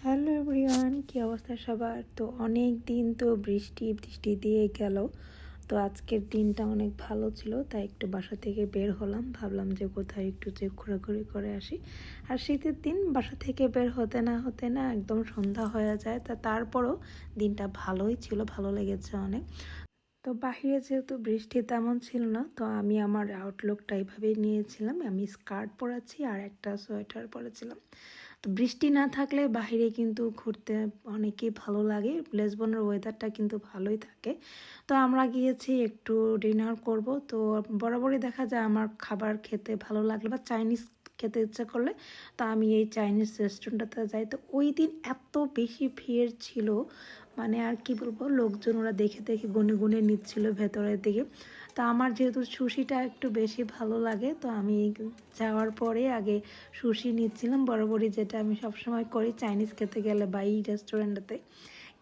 Hello everyone, কী অবস্থা সবার? তো অনেক দিন তো বৃষ্টি বৃষ্টি দিয়ে গেল। তো আজকের দিনটা অনেক ভালো ছিল, তাই একটু বাসা থেকে বের হলাম। ভাবলাম যে কোথায় একটু যে ঘোরাঘুরি করে আসি। আর শীতের দিন বাসা থেকে বের হতে না একদম সন্ধ্যা হয়ে যায়। তারপরও দিনটা ভালোই ছিল, ভালো লেগেছে অনেক। তো বাহিরে যেহেতু বৃষ্টি তেমন ছিল না, তো আমি আমার আউটলুকটা এইভাবেই নিয়েছিলাম। আমি স্কার্ট পরেছি আর একটা সোয়েটার পরেছিলাম। তো বৃষ্টি না থাকলে বাহিরে কিন্তু ঘুরতে অনেকই ভালো লাগে। লিসবনের ওয়েদারটা কিন্তু ভালোই থাকে। তো আমরা গিয়েছি একটু ডিনার করব। তো বরাবরই দেখা যায় আমার খাবার খেতে ভালো লাগলে বা চাইনিজ খেতে ইচ্ছা করলে তো আমি এই চাইনিজ রেস্টুরেন্টটাতে যাই। তো ওই দিন এত বেশি ভিড় ছিল, মানে আর কি বলবো, লোকজন ওরা দেখে দেখে গুনে গুনে নিচ্ছিল ভেতরের দিকে। তো আমার যেহেতু সুশিটা একটু বেশি ভালো লাগে, তো আমি যাওয়ার পরে আগে সুশি নিচ্ছিলাম। বরাবরই যেটা আমি সবসময় করি চাইনিজ খেতে গেলে বা এই রেস্টুরেন্টটাতে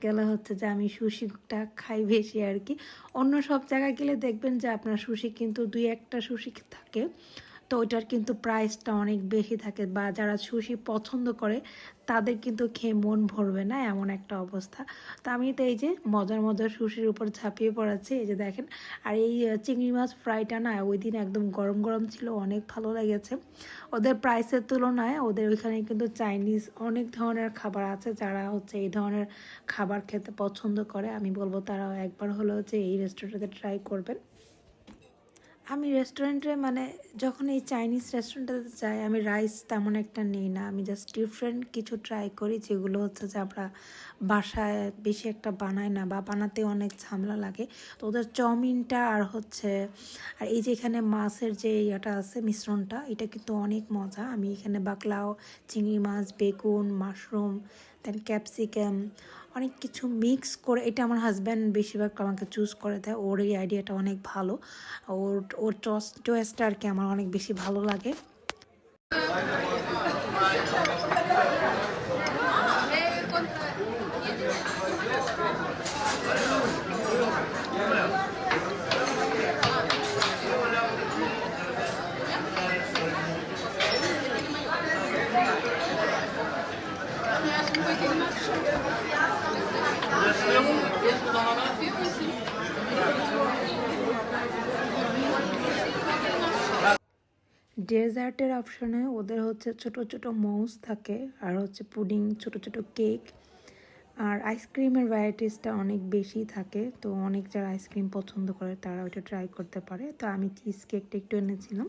গেলে হচ্ছে যে আমি সুশিটা খাই বেশি আর কি। অন্য সব জায়গায় গেলে দেখবেন যে আপনার সুশি কিন্তু দুই একটা সুশি থাকে, তো ওইটার কিন্তু প্রাইসটা অনেক বেশি থাকে, বা যারা সুশি পছন্দ করে তাদের কিন্তু খেয়ে মন ভরবে না, এমন একটা অবস্থা। তো আমি তো এই যে মজার মজার সুশির উপর ঝাঁপিয়ে পড়াচ্ছি, এই যে দেখেন। আর এই চিংড়ি মাছ ফ্রাইটা না ওই দিন একদম গরম গরম ছিল, অনেক ভালো লেগেছে। ওদের প্রাইসের তুলনায় ওদের ওইখানে কিন্তু চাইনিজ অনেক ধরনের খাবার আছে। যারা হচ্ছে এই ধরনের খাবার খেতে পছন্দ করে, আমি বলবো তারাও একবার হলেও যে এই রেস্টুরেন্টে ট্রাই করবেন। আমি রেস্টুরেন্টে মানে যখন এই চাইনিজ রেস্টুরেন্টটাতে যাই, আমি রাইস তেমন একটা নিই না। আমি জাস্ট ডিফারেন্ট কিছু ট্রাই করি, যেগুলো হচ্ছে যে আমরা বাসায় বেশি একটা বানাই না বা বানাতে অনেক ঝামেলা লাগে। তো ওদের চাউমিনটা আর এই যে এখানে মাছের যে ইয়েটা আছে, মিশ্রণটা, এটা কিন্তু অনেক মজা। আমি এখানে বাকলাও, চিংড়ি মাছ, বেগুন, মাশরুম, দেন ক্যাপসিকাম, অনেক কিছু মিক্স করে, এটা আমার হাজব্যান্ড বেশিরভাগ আমাকে চুজ করে দেয়। ওর এই আইডিয়াটা অনেক ভালো। ওর ওর চয়েসটা আর কি আমার অনেক বেশি ভালো লাগে। ডেজার্টের অপশনে ওদের হচ্ছে ছোট ছোট মাউস থাকে, আর হচ্ছে পুডিং, ছোট ছোট কেক, আর আইসক্রিমের ভ্যারাইটিসটা অনেক বেশি থাকে। তো অনেক যারা আইসক্রিম পছন্দ করে তারা ওইটা ট্রাই করতে পারে। তো আমি চিজ কেকটা একটু এনেছিলাম।